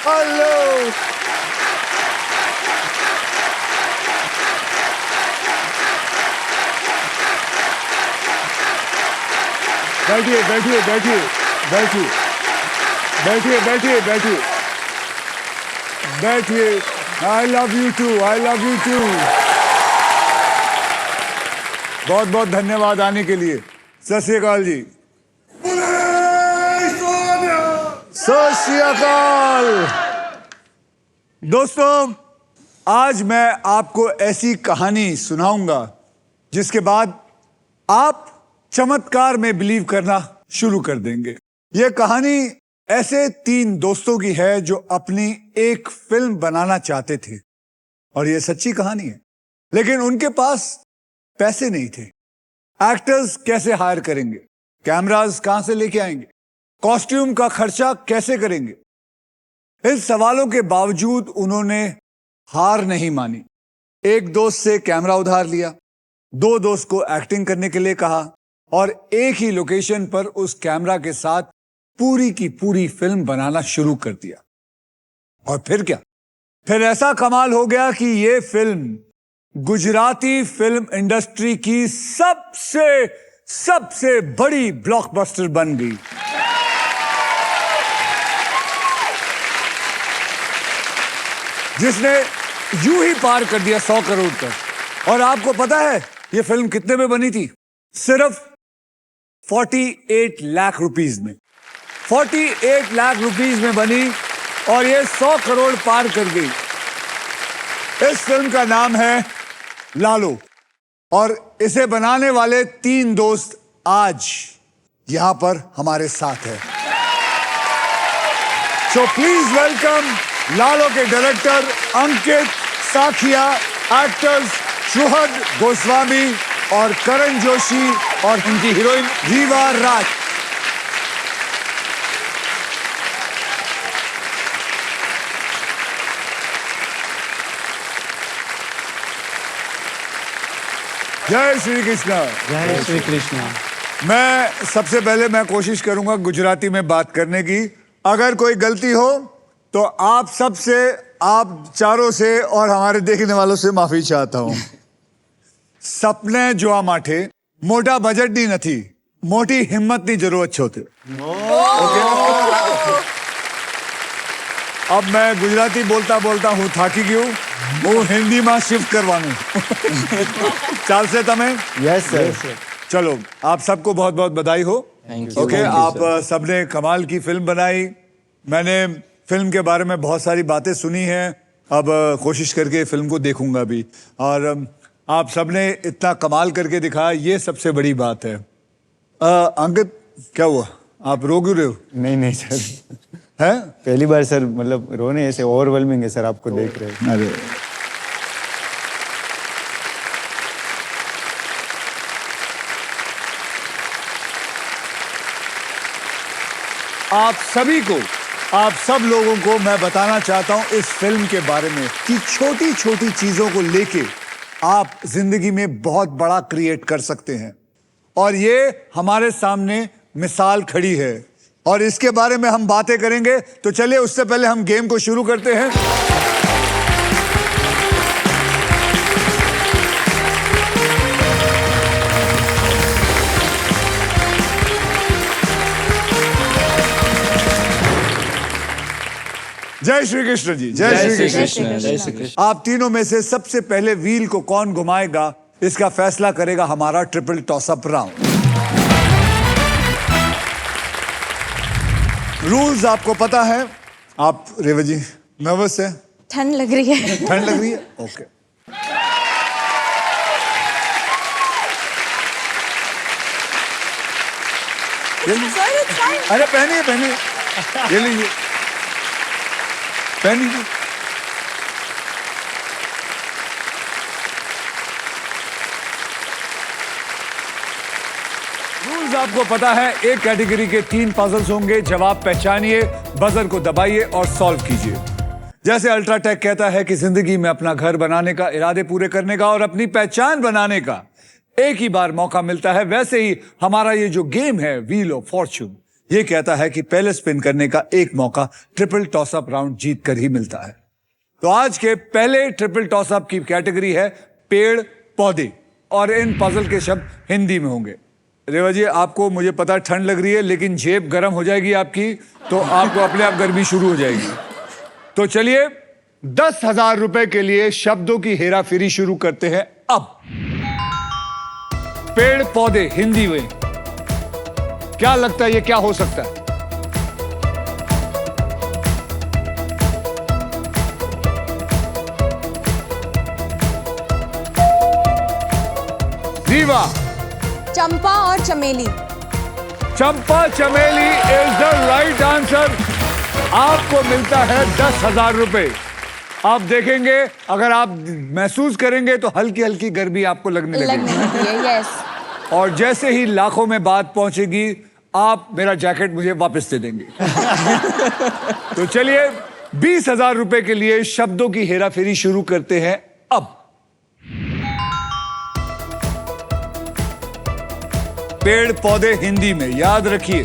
Hello. बैठिए बैठिए बैठिए बैठिए बैठिए बैठिए बैठिए बैठिए। I love you too, I love you too. बहुत बहुत धन्यवाद आने के लिए। सत श्री अकाल जी। सत श्री अकाल। दोस्तों, आज मैं आपको ऐसी कहानी सुनाऊंगा जिसके बाद आप चमत्कार में बिलीव करना शुरू कर देंगे। यह कहानी ऐसे 3 दोस्तों की है जो अपनी एक फिल्म बनाना चाहते थे, और यह सच्ची कहानी है। लेकिन उनके पास पैसे नहीं थे। एक्टर्स कैसे हायर करेंगे, कैमरास कहां से लेके आएंगे, कॉस्ट्यूम का खर्चा कैसे करेंगे। इन सवालों के बावजूद उन्होंने हार नहीं मानी। एक दोस्त से कैमरा उधार लिया, 2 दोस्त को एक्टिंग करने के लिए कहा, और एक ही लोकेशन पर उस कैमरा के साथ पूरी की पूरी फिल्म बनाना शुरू कर दिया। और फिर क्या, फिर ऐसा कमाल हो गया कि यह फिल्म गुजराती फिल्म इंडस्ट्री की सबसे बड़ी ब्लॉकबस्टर बन गई। जिसने यूं ही पार कर दिया 100 करोड़ तक। और आपको पता है यह फिल्म कितने में बनी थी? सिर्फ 48 लाख रुपीस में। 48 लाख रुपीस में बनी और यह 100 करोड़ पार कर गई। इस फिल्म का नाम है लालो, और इसे बनाने वाले 3 दोस्त आज यहां पर हमारे साथ हैं। सो प्लीज वेलकम लालो के डायरेक्टर अंकित साखिया, एक्टर्स सुहद गोस्वामी और करण जोशी, और इनकी हीरोइन रीवा राज। जय श्री कृष्ण। जय श्री कृष्ण। मैं सबसे पहले मैं कोशिश करूंगा गुजराती में बात करने की। अगर कोई गलती हो तो आप सबसे, आप चारों से और हमारे देखने वालों से माफी चाहता हूं। सपने जोआ माठे मोटा बजट नहीं नथी, मोटी हिम्मत ની જરૂરત છે होते। अब मैं गुजराती बोलता बोलता हूं थाकी गयो, वो हिंदी में शिफ्ट करवानू। चाल से तमें? Yes sir. चलो, आप सबको बहुत बहुत बधाई हो। ओके, आप सबने कमाल की फिल्म बनाई। मैंने फिल्म के बारे में बहुत सारी बातें सुनी हैं। अब कोशिश करके फिल्म को देखूंगा भी। और आप सबने इतना कमाल करके दिखाया, ये सबसे बड़ी बात है। अंकित, क्या हुआ? आप रो क्यों रहे हो? नहीं सर, हैं? पहली बार सर, मतलब रोने ऐसे ओवरवेलमिंग है सर, आपको देख रहे हैं। अरे आप सभी को, आप सब लोगों को मैं बताना चाहता हूं इस फिल्म के बारे में कि छोटी छोटी चीजों को लेके आप जिंदगी में बहुत बड़ा क्रिएट कर सकते हैं। और ये हमारे सामने मिसाल खड़ी है, और इसके बारे में हम बातें करेंगे। तो चलिए, उससे पहले हम गेम को शुरू करते हैं। जय श्री कृष्ण जी। जय श्री कृष्ण। जय श्री कृष्ण। आप तीनों में से सबसे पहले व्हील को कौन घुमाएगा, इसका फैसला करेगा हमारा ट्रिपल टॉसअप राउंड। रूल्स आपको पता है। आप रेवा जी नर्वस है? ठंड लग रही है। ठंड लग रही है? ओके। अरे पहनिए पहनिए, ये लीजिए, पहनिए। रूल्स आपको पता है। एक कैटेगरी के 3 पजल्स होंगे। जवाब पहचानिए, बजर को दबाइए और सॉल्व कीजिए। जैसे अल्ट्राटेक कहता है कि जिंदगी में अपना घर बनाने का, इरादे पूरे करने का और अपनी पहचान बनाने का एक ही बार मौका मिलता है, वैसे ही हमारा ये जो गेम है व्हील ऑफ फॉर्च्यून, ये कहता है कि पहले स्पिन करने का एक मौका ट्रिपल टॉस अप राउंड जीत कर ही मिलता है। तो आज के पहले ट्रिपल टॉस अप की कैटेगरी है पेड़ पौधे, और इन पजल के शब्द हिंदी में होंगे। रेवा जी, आपको मुझे पता ठंड लग रही है, लेकिन जेब गर्म हो जाएगी आपकी, तो आपको अपने आप गर्मी शुरू हो जाएगी। तो चलिए 10,000 रुपए के लिए शब्दों की हेरा फेरी शुरू करते हैं। अब पेड़ पौधे हिंदी में क्या लगता है, ये क्या हो सकता है? रीवा। चंपा और चमेली। चंपा चमेली इज द राइट आंसर। आपको मिलता है 10,000 रुपए। आप देखेंगे, अगर आप महसूस करेंगे तो हल्की हल्की गर्मी आपको लगने लगेगी। यस। और जैसे ही लाखों में बात पहुंचेगी, आप मेरा जैकेट मुझे वापस दे देंगे। तो चलिए 20,000 रुपए के लिए शब्दों की हेराफेरी शुरू करते हैं। अब पेड़ पौधे हिंदी में याद रखिए।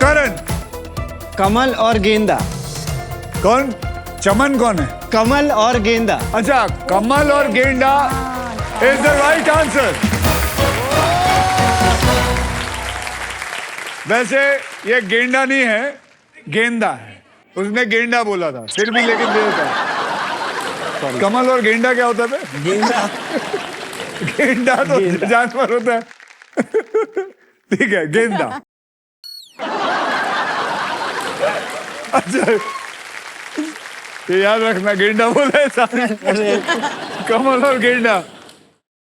करण। कमल और गेंदा। कौन? चमन कौन है? कमल और गेंदा। अच्छा, कमल और गेंडा इज द राइट आंसर। वैसे ये गेंडा नहीं है, गेंदा है। उसने गेंडा बोला था, फिर भी लेकिन दे देता है। कमल और गेंडा क्या होता है? गेंदा। गेंडा तो जानवर होता है। ठीक है, गेंदा। अच्छा, ये याद रखना, गेंडा बोला है सारे। कमल और गेंडा।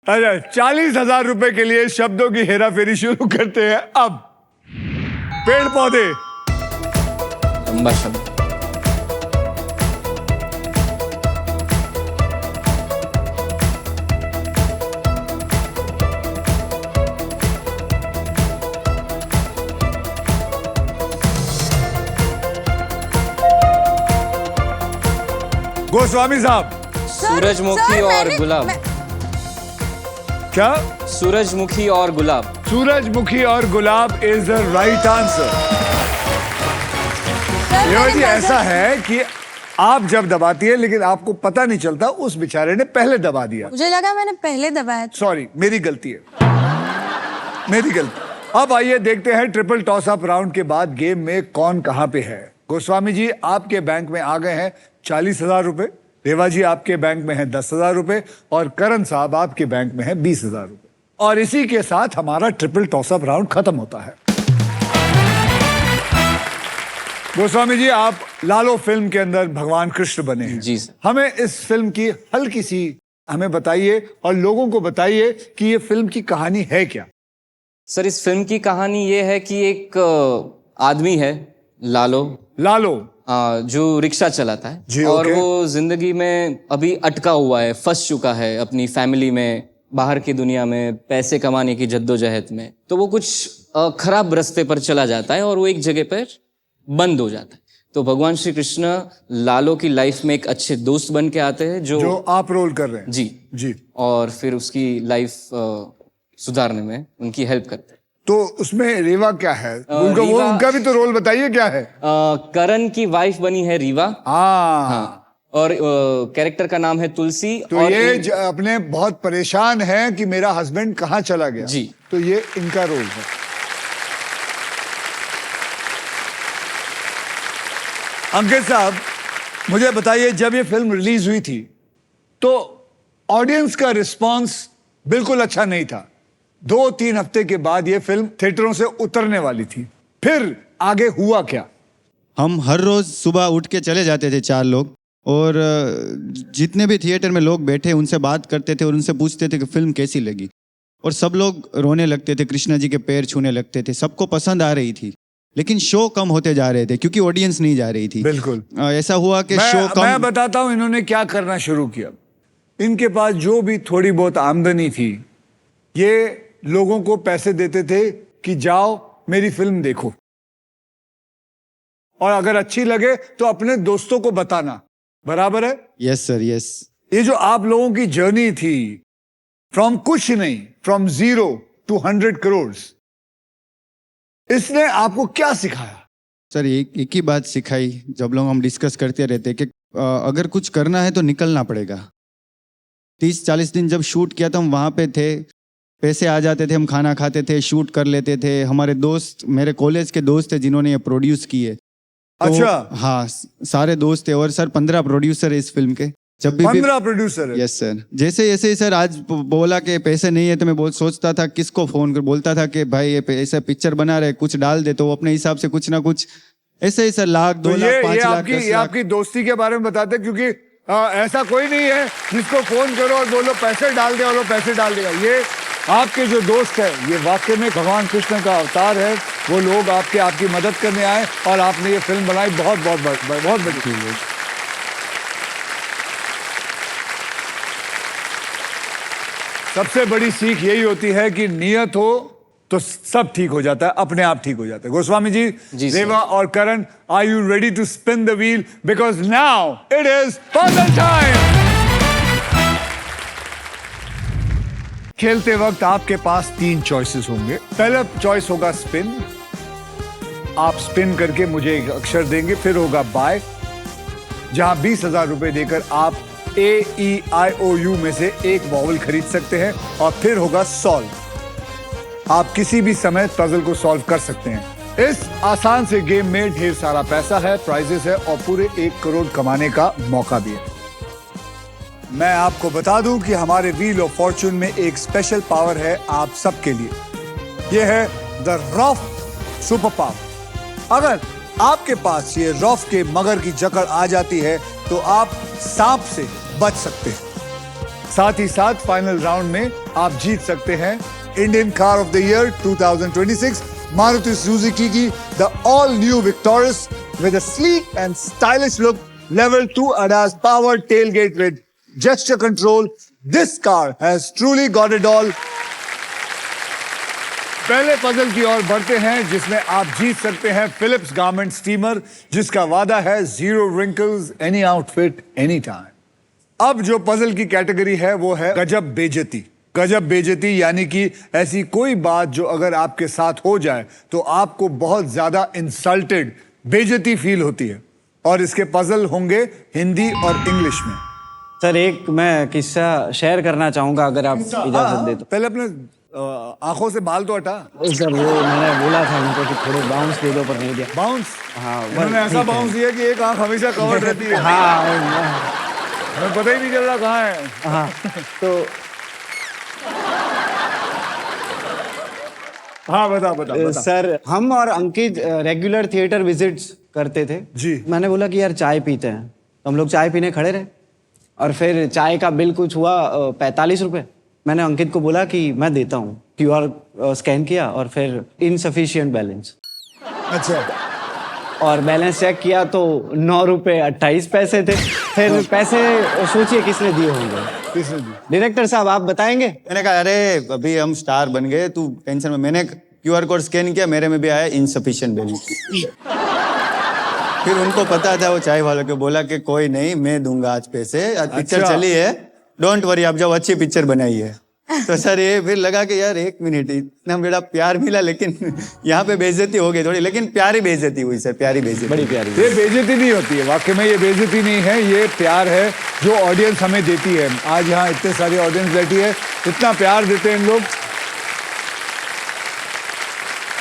अच्छा, 40,000 रुपए के लिए शब्दों की हेराफेरी शुरू करते हैं। अब पेड़ पौधे। लंबा शब्द। गोस्वामी साहब। सूरजमुखी और गुलाब। क्या? सूरजमुखी और गुलाब। सूरजमुखी और गुलाब इज द राइट आंसर। जी, ऐसा है कि आप जब दबाती है, लेकिन आपको पता नहीं चलता, उस बेचारे ने पहले दबा दिया। मुझे लगा मैंने पहले दबाया था। सॉरी, मेरी गलती है, मेरी गलती। अब आइए देखते हैं ट्रिपल टॉस अप राउंड के बाद गेम में कौन कहां पे है। गोस्वामी जी आपके बैंक में आ गए हैं 40,000 रुपए, रेवा जी आपके बैंक में है 10,000 रुपए, और करण साहब आपके बैंक में है 20,000 रुपए। और इसी के साथ हमारा ट्रिपल टॉस अप राउंड खत्म होता है। गोस्वामी जी, आप लालो फिल्म के अंदर भगवान कृष्ण बने हैं। जी सर। हमें इस फिल्म की हल्की सी हमें बताइए, और लोगों को बताइए कि ये फिल्म की कहानी है क्या। सर, इस फिल्म की कहानी ये है कि एक आदमी है, लालो, जो रिक्शा चलाता है। जी, और ओके। वो जिंदगी में अभी अटका हुआ है, फंस चुका है अपनी फैमिली में, बाहर की दुनिया में पैसे कमाने की जद्दोजहद में। तो वो कुछ खराब रास्ते पर चला जाता है और वो एक जगह पर बंद हो जाता है। तो भगवान श्री कृष्ण लालो की लाइफ में एक अच्छे दोस्त बन के आते हैं, जो आप रोल कर रहे हैं। जी जी। और फिर उसकी लाइफ सुधारने में उनकी हेल्प करते हैं। तो उसमें रेवा क्या है? उनका भी तो रोल बताइए क्या है। करण की वाइफ बनी है रीवा। हाँ। और कैरेक्टर का नाम है तुलसी। तो और ये अपने बहुत परेशान है कि मेरा हस्बैंड कहाँ चला गया। जी। तो ये इनका रोल है। अंकित साहब, मुझे बताइए, जब ये फिल्म रिलीज हुई थी तो ऑडियंस का रिस्पांस बिल्कुल अच्छा नहीं था। 2-3 हफ्ते के बाद ये फिल्म थिएटरों से उतरने वाली थी। फिर आगे हुआ क्या? हम हर रोज सुबह उठ के चले जाते थे 4 लोग, और जितने भी थिएटर में लोग बैठे उनसे बात करते थे और उनसे पूछते थे कि फिल्म कैसी लगी। और सब लोग रोने लगते थे, कृष्णा जी के पैर छूने लगते थे। सबको पसंद आ रही थी, लेकिन शो कम होते जा रहे थे क्योंकि ऑडियंस नहीं जा रही थी। बिल्कुल ऐसा हुआ कि शो कम। मैं बताता हूं इन्होंने क्या करना शुरू किया। इनके पास जो भी थोड़ी बहुत आमदनी थी, ये लोगों को पैसे देते थे कि जाओ मेरी फिल्म देखो, और अगर अच्छी लगे तो अपने दोस्तों को बताना। बराबर है? Yes sir, yes. ये जो आप लोगों की जर्नी थी, फ्रॉम कुछ नहीं, फ्रॉम 0 to 100 करोड़, इसने आपको क्या सिखाया? सर एक ही बात सिखाई, जब लोग हम डिस्कस करते रहते कि अगर कुछ करना है तो निकलना पड़ेगा। 30-40 दिन जब शूट किया था हम वहाँ पे थे, पैसे आ जाते थे, हम खाना खाते थे, शूट कर लेते थे। हमारे दोस्त, मेरे कॉलेज के दोस्त थे जिन्होंने ये प्रोड्यूस किए। अच्छा। हाँ, सारे दोस्त थे। और सर 15 प्रोड्यूसर है इस फिल्म के। जब भी 15 प्रोड्यूसर है? Yes sir. जैसे जैसे सर आज बोला कि पैसे नहीं है, तो मैं बहुत सोचता था किसको फोन कर, बोलता था कि भाई ये ऐसा पिक्चर बना रहे, कुछ डाल दे, तो वो अपने हिसाब से कुछ ना कुछ ऐसे ही सर 1 लाख 2 लाख 5 लाख 10 ये लाख। आपकी दोस्ती के बारे में बताते हैं, क्योंकि ऐसा कोई नहीं है जिसको फोन करो और बोलो पैसे डाल दे और वो पैसे डाल देगा। ये आपके जो दोस्त है, ये वाकई में भगवान कृष्ण का अवतार है। वो लोग आपकी मदद करने आए और आपने ये फिल्म बनाई। बहुत बहुत बहुत बड़ी चीज है। सबसे बड़ी सीख यही होती है कि नियत हो तो सब ठीक हो जाता है, अपने आप ठीक हो जाता है। गोस्वामी जी, रेवा और Karan, are you ready to spin the wheel? Because now it is puzzle time. खेलते वक्त आपके पास 3 चॉइसेस होंगे। पहला चॉइस होगा स्पिन। आप स्पिन करके मुझे एक अक्षर देंगे। फिर होगा बाय, जहां 20,000 रुपए देकर आप AEIOU में से एक वॉवल खरीद सकते हैं। और फिर होगा सॉल्व। आप किसी भी समय पजल को सॉल्व कर सकते हैं। इस आसान से गेम में ढेर सारा पैसा है, प्राइजेस है और पूरे 1 करोड़ कमाने का मौका भी है। मैं आपको बता दूं कि हमारे व्हील ऑफ फॉर्चून में एक स्पेशल पावर है आप सबके लिए। यह है द रॉफ सुपर पावर। अगर आपके पास ये रॉफ के मगर की जकड़ आ जाती है तो आप सांप से बच सकते हैं। साथ ही साथ फाइनल राउंड में आप जीत सकते हैं Indian car of the year 2026 Maruti Suzuki की the all new victorious with a sleek and stylish look, level 2 ADAS powered tailgate with gesture control. This car has truly got it all. पहले puzzle की ओर बढ़ते हैं, जिसमें आप जीत सकते हैं फिलिप्स गारमेंट स्टीमर, जिसका वादा है 0 wrinkles, any outfit, any time. अब जो पजल की कैटेगरी है वो है गजब बेइज्जती। गजब बेइज्जती यानी कि ऐसी कोई बात जो अगर आपके साथ हो जाए तो आपको बहुत ज्यादा इंसल्टेड, बेइज्जती फील होती है। और इसके पजल होंगे हिंदी और इंग्लिश में। सर एक मैं किस्सा शेयर करना चाहूंगा, अगर आप इजाजत दे तो। पहले अपने आंखों से बाल तो हटा। सर वो मैंने बोला था उनको कि थोड़े बाउंस दे दो, पर नहीं दिया। बाउंस? हाँ, उन्होंने ऐसा बाउंस दिया कि एक आंख हमेशा कवर्ड रहती है। हाँ हमें पता ही नहीं चल रहा कहाँ है। हाँ, तो हाँ बता। सर हम और अंकित रेगुलर थिएटर विजिट्स करते थे जी। मैंने बोला कि यार चाय पीते हैं, तो हम लोग चाय पीने खड़े रहे और फिर चाय का बिल कुछ हुआ 45 रुपए। मैंने अंकित को बोला कि मैं देता हूँ, QR स्कैन किया और फिर इनसफिशिएंट बैलेंस। अच्छा। और बैलेंस चेक किया तो 9 रुपए 28 पैसे थे। फिर पैसे सोचिए किसने दिए होंगे? किसने दिए? डायरेक्टर साहब आप बताएंगे। मैंने कहा अरे अभी हम स्टार बन गए, तू टेंशन में। मैंने QR कोड स्कैन किया, मेरे में भी आया इनसफिशिएंट बैलेंस। फिर उनको पता था, वो चाय वालों को बोला कि कोई नहीं, मैं दूंगा आज पैसे, आज पिक्चर अच्छा। चली है, डोंट वरी, आप जब अच्छी पिक्चर बनाई है। तो सर ये फिर लगा कि यार 1 मिनट, इतना बड़ा प्यार मिला, लेकिन यहाँ पे बेइज्जती हो गई थोड़ी, लेकिन प्यारी बेइज्जती हुई सर, प्यारी बेइज्जती, बड़ी प्यारी। ये बेइज्जती नहीं होती है, वाकई में ये बेइज्जती नहीं है, ये प्यार है जो ऑडियंस हमें देती है। आज यहाँ इतने सारी ऑडियंस बैठी है, इतना प्यार देते हैं इन लोग।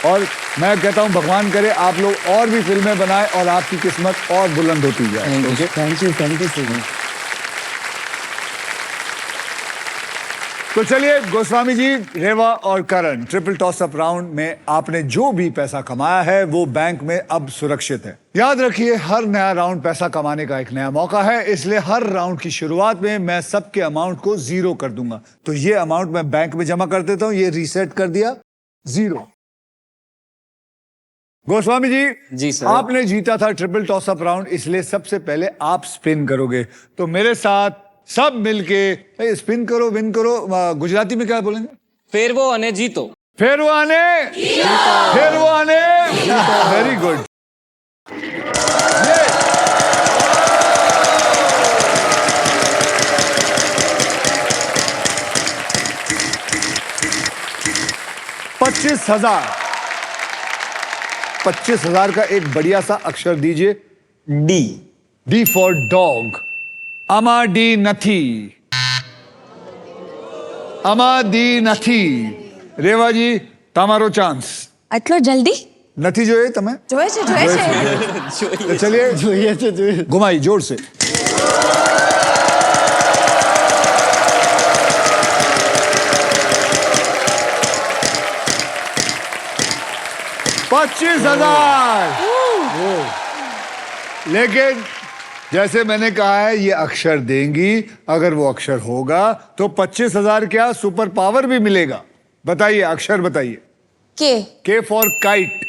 और मैं कहता हूँ भगवान करे आप लोग और भी फिल्में बनाए और आपकी किस्मत और बुलंद होती जाए। Thank you so much. तो चलिए गोस्वामी जी, रेवा और करण, ट्रिपल टॉस अप राउंड में आपने जो भी पैसा कमाया है वो बैंक में अब सुरक्षित है। याद रखिए, हर नया राउंड पैसा कमाने का एक नया मौका है, इसलिए हर राउंड की शुरुआत में मैं सबके अमाउंट को 0 कर दूंगा। तो ये अमाउंट मैं बैंक में जमा कर देता हूं, ये रीसेट कर दिया 0। गोस्वामी जी सर। आपने जीता था ट्रिपल टॉस अप राउंड, इसलिए सबसे पहले आप स्पिन करोगे। तो मेरे साथ सब मिलके स्पिन करो, विन करो। गुजराती में क्या बोलेंगे? फिर वो अने जीतो। फिर वो आने, फिर वो आने। Very good. 25,000। 25,000 का एक बढ़िया सा अक्षर दीजिए। डी। D for dog. अमा डी नथी। अमा दी नथी। रेवा जी તમારો ચાન્સ। આટલો જલ્દી નથી જોઈએ તમે? જોયે છે तो चलिए જોઈએ છે જોઈએ घुमाई जोर से। $25,000। लेकिन जैसे मैंने कहा है ये अक्षर देंगी, अगर वो अक्षर होगा तो 25,000 क्या सुपर पावर भी मिलेगा। बताइए अक्षर बताइए। કે K for kite.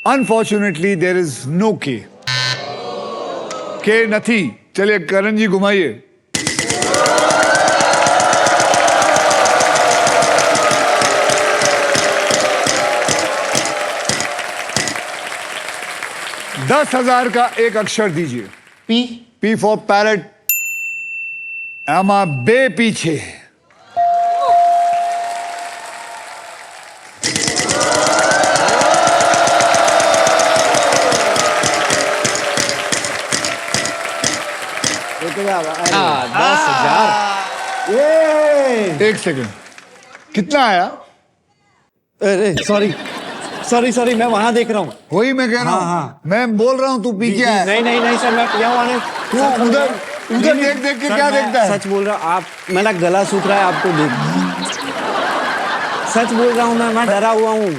Unfortunately, there is no K. K નથી। चलिए करण जी घुमाइए। $10,000 का एक अक्षर दीजिए। P P for parrot। आमा बे पीछे। हाँ, 10,000। ये एक सेकंड, कितना आया? अरे सॉरी सॉरी सॉरी मैं वहां देख रहा हूँ वही मैं कह रहा हूँ। हाँ। मैं बोल रहा हूँ तू पी के आया। नहीं नहीं नहीं सर मैं पिया हुआ नहीं तू उधर उधर देख देख के सर, क्या मैं देखता है? सच बोल रहा हूँ आप मेरा गला सूख रहा है आपको देख सच बोल रहा हूँ मैं डरा हुआ हूँ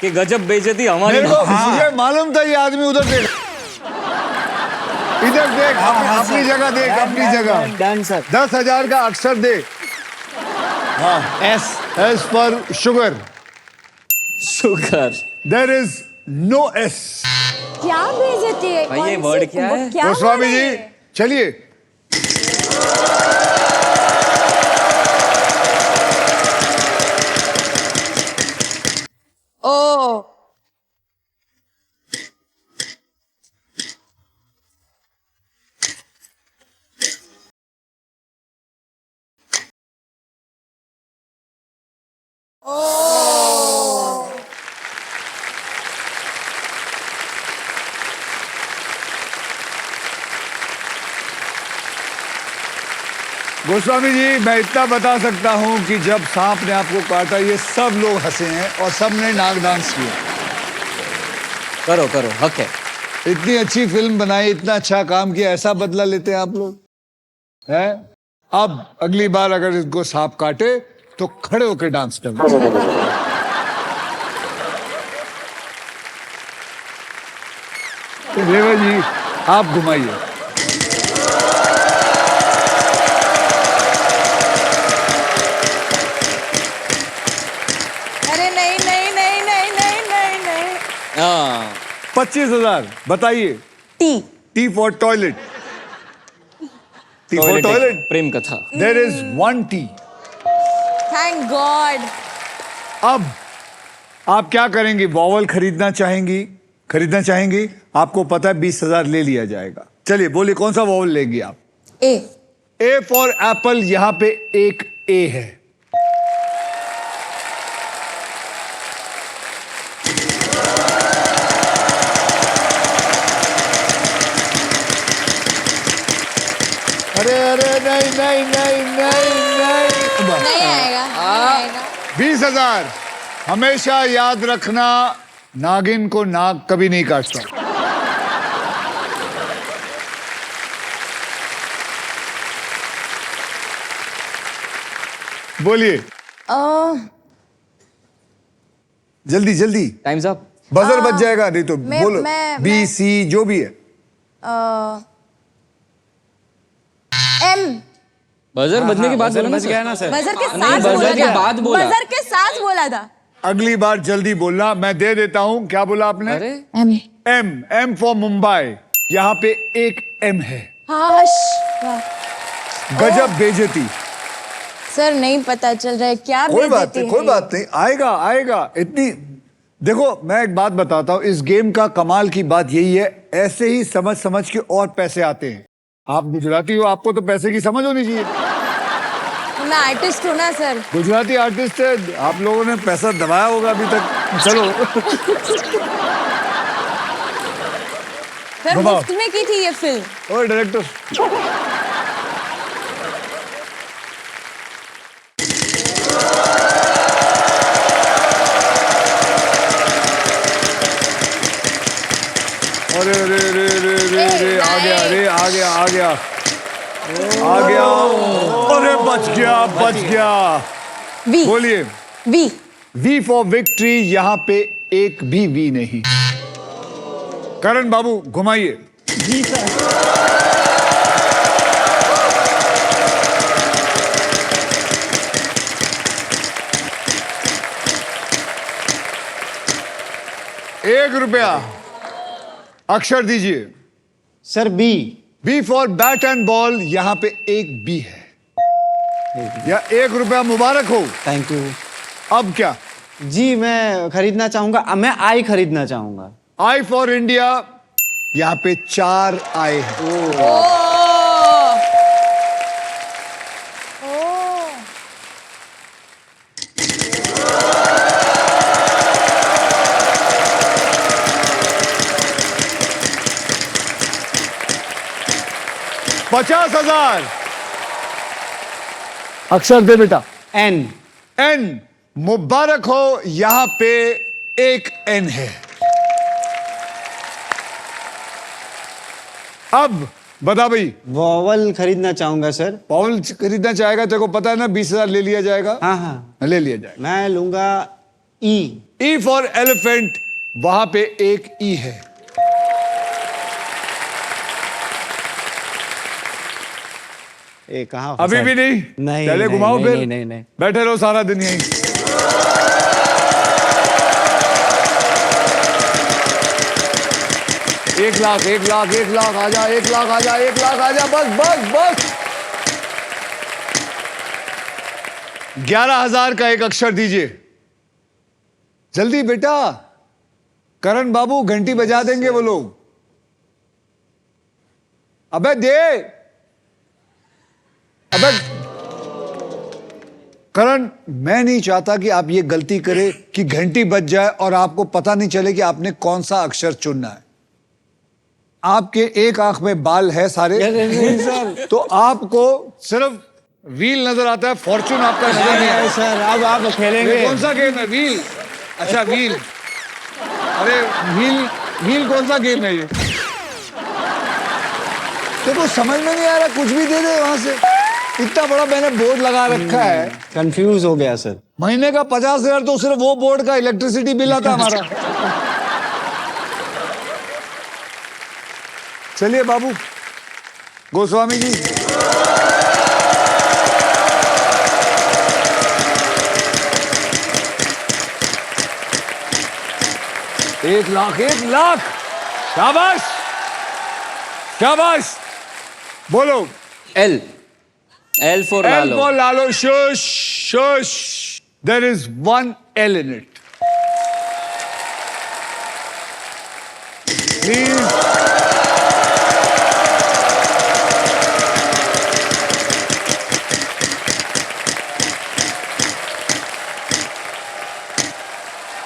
कि गजब बेइज्जती हमारी। मेरे को मुझे मालूम था ये आदमी उधर देख। इधर देख, अपनी जगह देख, अपनी जगह। डन सर 10,000 का अक्षर दे। एस एस पर sugar. Sugar. There is no S. क्या बेइज्जती है भाई, ये कौन word सी- क्या है? क्या गोस्वामी word जी है? चलिए। ओ गोस्वामी जी मैं इतना बता सकता हूं कि जब सांप ने आपको काटा ये सब लोग हंसे हैं और सब ने नाक डांस किया। करो करो, हक है। इतनी अच्छी फिल्म बनाई, इतना अच्छा काम किया, ऐसा बदला लेते हैं आप लोग हैं? अब अगली बार अगर इसको सांप काटे तो खड़े होकर डांस करना। रेवा जी आप घुमाइए। अरे नहीं नहीं नहीं नहीं नहीं नहीं नहीं हाँ, 25,000 बताइए। T T for toilet. T for toilet toilet. Prem Katha. There is one T. Thank God अब आप क्या करेंगी? वॉवल खरीदना चाहेंगी? खरीदना चाहेंगी? आपको पता है 20,000 ले लिया जाएगा। चलिए बोलिए कौन सा वॉवल लेंगी आप? ए ए फॉर एप्पल। यहां पे एक ए है। अरे अरे नहीं नहीं नहीं नहीं नहीं नहीं आएगा नहीं आएगा 20,000। हमेशा याद रखना नागिन को नाग कभी नहीं काटता। बोलिए जल्दी जल्दी, टाइम्स अप। बजर बच जाएगा नहीं तो बोलो। बी सी जो भी है। एम बजर बजने के बाद बोला ना बच गया सर। ना सर बजर के नहीं, साथ बजर बोला के था। बाद बोला। बजर के साथ बोला था अगली बार जल्दी बोलना। मैं दे देता हूं। क्या बोला आपने? अरे M M. M for Mumbai. यहां पे एक एम है। हाश गजब बेइज्जती। सर नहीं पता चल रहा है क्या कोई बात बेइज्जती नहीं, है कोई बात नहीं, आएगा आएगा। इतनी देखो मैं एक बात बताता हूं, इस गेम का कमाल की बात यही है, ऐसे ही समझ समझ के और पैसे आते हैं। आप गुजराती हो, आपको तो पैसे की समझ होनी चाहिए। मैं आर्टिस्ट हूँ ना सर। गुजराती आर्टिस्ट है, आप लोगों ने पैसा दबाया होगा अभी तक। चलो सर घुमाओ। मुफ्त में की थी ये फिल्म। ओए डायरेक्टर, अरे अरे अरे अरे अरे अरे आ गया, अरे आ गया आ गया आ गया, अरे बच गया। वी बोलिए। वी वी फॉर विक्ट्री, यहां पे एक भी वी नहीं। करण बाबू घुमाइए। जी सर। ₹1 अक्षर दीजिए। Sir B. B for bat and ball, यहां पे एक बी है। या ₹1 मुबारक हो। Thank you. अब क्या? जी मैं खरीदना चाहूंगा, मैं आई खरीदना चाहूंगा। आई फॉर इंडिया, यहां पे 4 आए हैं। ओ $50,000। अक्षर दे बेटा। एन। एन मुबारक हो, यहां पे एक एन है। अब बता भाई। वॉवल खरीदना चाहूंगा सर। पाउल खरीदना चाहेगा, तेरे को पता है ना 20,000 ले लिया जाएगा। हाँ हाँ, ले लिया जाएगा। मैं लूंगा ई। ई फॉर एलिफेंट, वहां पे एक ई है। ए कहाँ अभी भी नहीं? नहीं पहले नहीं, घुमाओ नहीं, फिर। नहीं, नहीं, नहीं। बैठे रहो सारा दिन यहीं। एक लाख आजा, 1,00,000 आजा, 1,00,000 आजा, बस बस बस। 11,000 का एक अक्षर दीजिए जल्दी बेटा। करण बाबू घंटी बजा देंगे वो लोग। अबे दे। अबे करण, मैं नहीं चाहता कि आप ये गलती करें कि घंटी बज जाए और आपको पता नहीं चले कि आपने कौन सा अक्षर चुनना है। आपके एक आंख में बाल है सारे। नहीं सर। तो आपको सिर्फ व्हील नजर आता है, फॉर्चून आपका नजर नहीं है। सर अब आप ये खेलेंगे। कौन सा गेम है? व्हील। अच्छा व्हील। अरे व्हील कौन सा गेम है ये? देखो समझ में नहीं आ रहा, कुछ भी दे दे वहां से। इतना बड़ा मैंने बोर्ड लगा रखा है। कंफ्यूज हो गया सर। महीने का 50,000 तो सिर्फ वो बोर्ड का इलेक्ट्रिसिटी बिल आता हमारा। चलिए बाबू गोस्वामी जी। एक लाख। शाबाश शाबाश। बोलो। एल फॉर L लालो। for Lalo. Shush. There is one L in it. Please.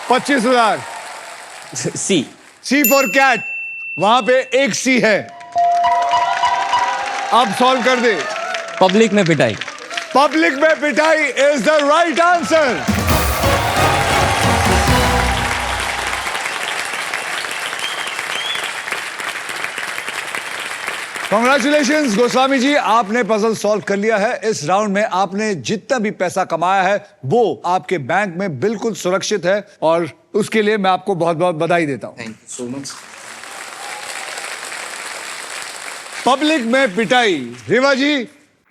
$25,000। C. C for cat, वहां पे एक C है। अब सॉल्व कर दे। पब्लिक में पिटाई। पब्लिक में पिटाई is the right answer. Congratulations Goswami ji, आपने पजल सॉल्व कर लिया है। इस राउंड में आपने जितना भी पैसा कमाया है वो आपके बैंक में बिल्कुल सुरक्षित है और उसके लिए मैं आपको बहुत बहुत बधाई देता हूं। Thank you so much. Public में पिटाई। रिवा जी,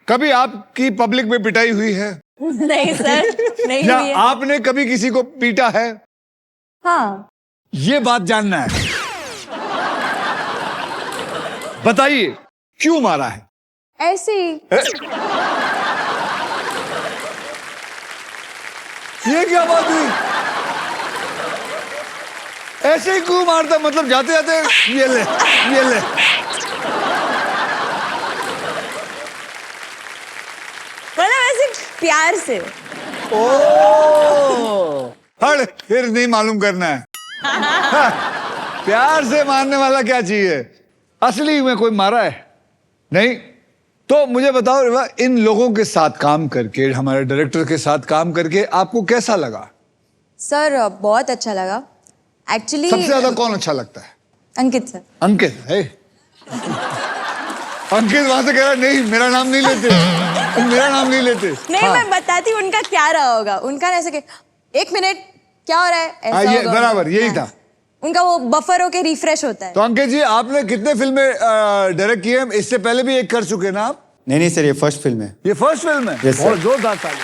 कभी आपकी पब्लिक में पिटाई हुई है नहीं सर, नहीं या हुई है। आपने कभी किसी को पीटा है? हाँ ये बात जानना है। बताइए क्यों मारा है? ऐसे ही। ये क्या बात हुई? ऐसे ही क्यों मारता? मतलब जाते जाते ये ले। मतलब ऐसे प्यार से। हट, फिर नहीं मालूम करना है। हाँ, प्यार से मारने वाला क्या चाहिए? असली में कोई मारा है? नहीं। तो मुझे बताओ रिवा, इन लोगों के साथ काम करके, हमारे डायरेक्टर के साथ काम करके आपको कैसा लगा? सर बहुत अच्छा लगा एक्चुअली। सबसे ज्यादा कौन अच्छा लगता है? अंकित सर। अंकित है। अंकित वहां से कह रहा नहीं, मेरा नाम नहीं लेते, मेरा नाम नहीं लेते। नहीं हाँ। मैं बताती हूँ उनका क्या रहा होगा। उनका ऐसे कि 1 मिनट क्या हो रहा है, ऐसा ये होगा। बराबर यही हाँ। था। उनका वो बफर होके रिफ्रेश होता है। तो अंकित जी, आपने कितने फिल्में डायरेक्ट किए हैं? इससे पहले भी एक कर चुके ना आप? नहीं सर, ये फर्स्ट फिल्म है। ये फर्स्ट फिल्म है? Yes, sir. बहुत जोरदार ताली।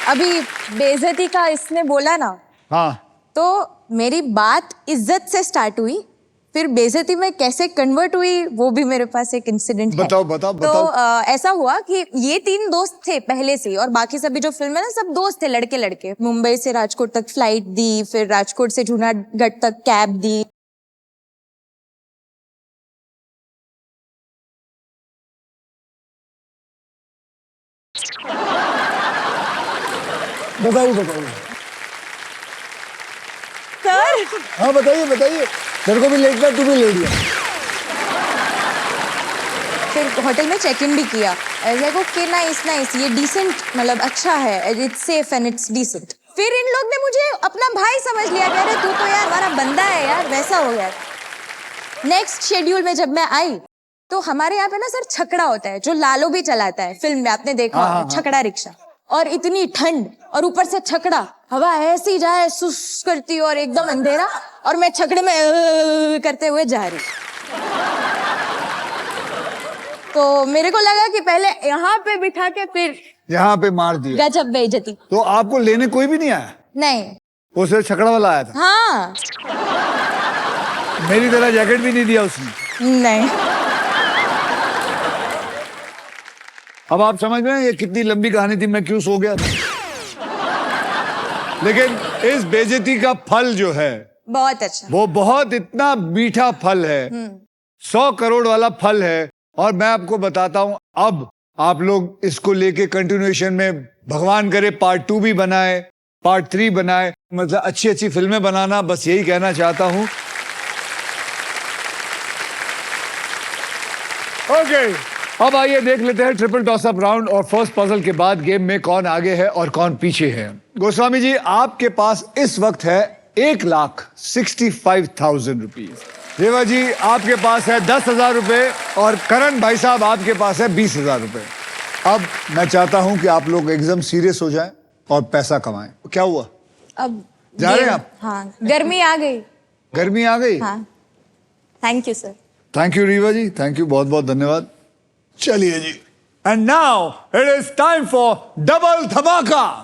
अभी बेइज्जती का इसने बोला ना, हाँ, तो मेरी बात इज्जत से स्टार्ट हुई, फिर बेइज्जती में कैसे कन्वर्ट हुई वो भी मेरे पास एक इंसिडेंट है। बताओ, बताओ, तो बताओ। ऐसा हुआ कि ये 3 दोस्त थे पहले से, और बाकी सभी जो फिल्म है ना सब दोस्त थे, लड़के लड़के। मुंबई से राजकोट तक फ्लाइट दी, फिर राजकोट से जूनागढ़ तक कैब दी। बताइए बताइए। सर हाँ बताइए बताइए। तेरे को भी लेट था, तू भी लेट गया। फिर होटल में चेक इन भी किया। ओके नाइस नाइस, ये डिसेंट, मतलब अच्छा है, it's safe and it's decent. फिर इन लोग ने मुझे अपना भाई समझ लिया। कह रहे तू तो यार हमारा बंदा है यार, वैसा हो गया। नेक्स्ट शेड्यूल में जब मैं आई तो हमारे यहाँ पे ना सर छकड़ा होता है, जो लालू भी चलाता है फिल्म में, आपने देखा होगा, छकड़ा रिक्शा। और इतनी ठंड, और ऊपर से छकड़ा, हवा ऐसी जाए सुस करती और एकदम अंधेरा, और मैं छकड़े में करते हुए जा रही। तो मेरे को लगा कि पहले यहाँ पे बिठा के फिर यहाँ पे मार दिया। गजब बेइज्जती। तो आपको लेने कोई भी नहीं आया? नहीं। वो सिर्फ छकड़ा वाला आया था? हाँ। मेरी तरह जैकेट भी नहीं दिया उसने? नहीं। अब आप समझ रहे हैं ये कितनी लंबी कहानी थी, मैं क्यों सो गया था। लेकिन इस बेइज्जती का फल जो है बहुत अच्छा। वो बहुत इतना मीठा फल है, 100 करोड़ वाला फल है। और मैं आपको बताता हूं, अब आप लोग इसको लेके कंटिन्यूएशन में भगवान करे पार्ट 2 भी बनाए, पार्ट 3 बनाए, मतलब अच्छी अच्छी फिल्में बनाना, बस यही कहना चाहता हूं। ओके, अब आइए देख लेते हैं ट्रिपल टॉस अप राउंड और फर्स्ट पजल के बाद गेम में कौन आगे है और कौन पीछे है। गोस्वामी जी, आपके पास इस वक्त है 1,65,000 रुपीज। रेवा जी, आपके पास है 10,000 रुपए, और करण भाई साहब आपके पास है 20,000 रुपए। अब मैं चाहता हूं कि आप लोग एकदम सीरियस हो जाएं और पैसा कमाएं। क्या हुआ? अब जा रहे हैं आप? हाँ, गर्मी आ गई। गर्मी आ गई? हाँ, thank you sir. Thank you Reeva ji, thank you, बहुत बहुत धन्यवाद। चलिए जी, and now it is time for double धमाका।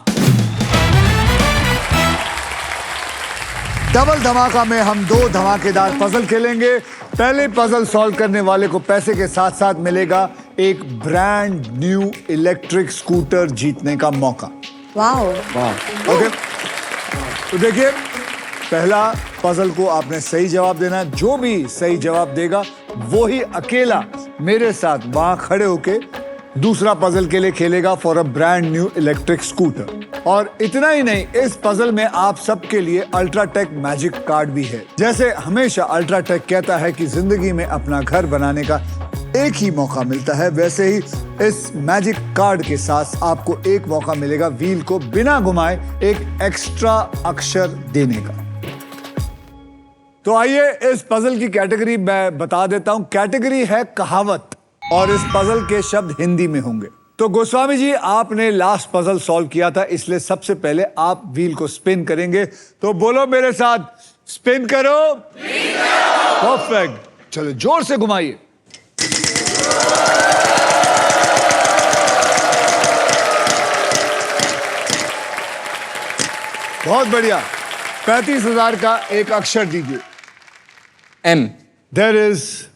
डबल धमाका में हम 2 धमाकेदार पजल खेलेंगे। पहले पजल सॉल्व करने वाले को पैसे के साथ साथ मिलेगा एक ब्रांड न्यू इलेक्ट्रिक स्कूटर जीतने का मौका। वाओ। ओके, तो देखिए, पहला पजल को आपने सही जवाब देना है। जो भी सही जवाब देगा वो ही अकेला मेरे साथ वहां खड़े होके दूसरा पजल के लिए खेलेगा for a brand new electric scooter. और इतना ही नहीं, इस पजल में आप सबके लिए अल्ट्राटेक मैजिक कार्ड भी है। जैसे हमेशा अल्ट्राटेक कहता है कि जिंदगी में अपना घर बनाने का एक ही मौका मिलता है, वैसे ही इस मैजिक कार्ड के साथ आपको एक मौका मिलेगा व्हील को बिना घुमाए एक एक्स्ट्रा अक्षर देने का। तो आइए इस पजल की कैटेगरी मैं बता देता हूं। कैटेगरी है कहावत, और इस पजल के शब्द हिंदी में होंगे। तो गोस्वामी जी, आपने लास्ट पजल सॉल्व किया था, इसलिए सबसे पहले आप व्हील को स्पिन करेंगे। तो बोलो मेरे साथ, स्पिन करो। परफेक्ट, चलो जोर से घुमाइए। बहुत बढ़िया। 35,000 का एक अक्षर दीजिए। एम। देयर इज,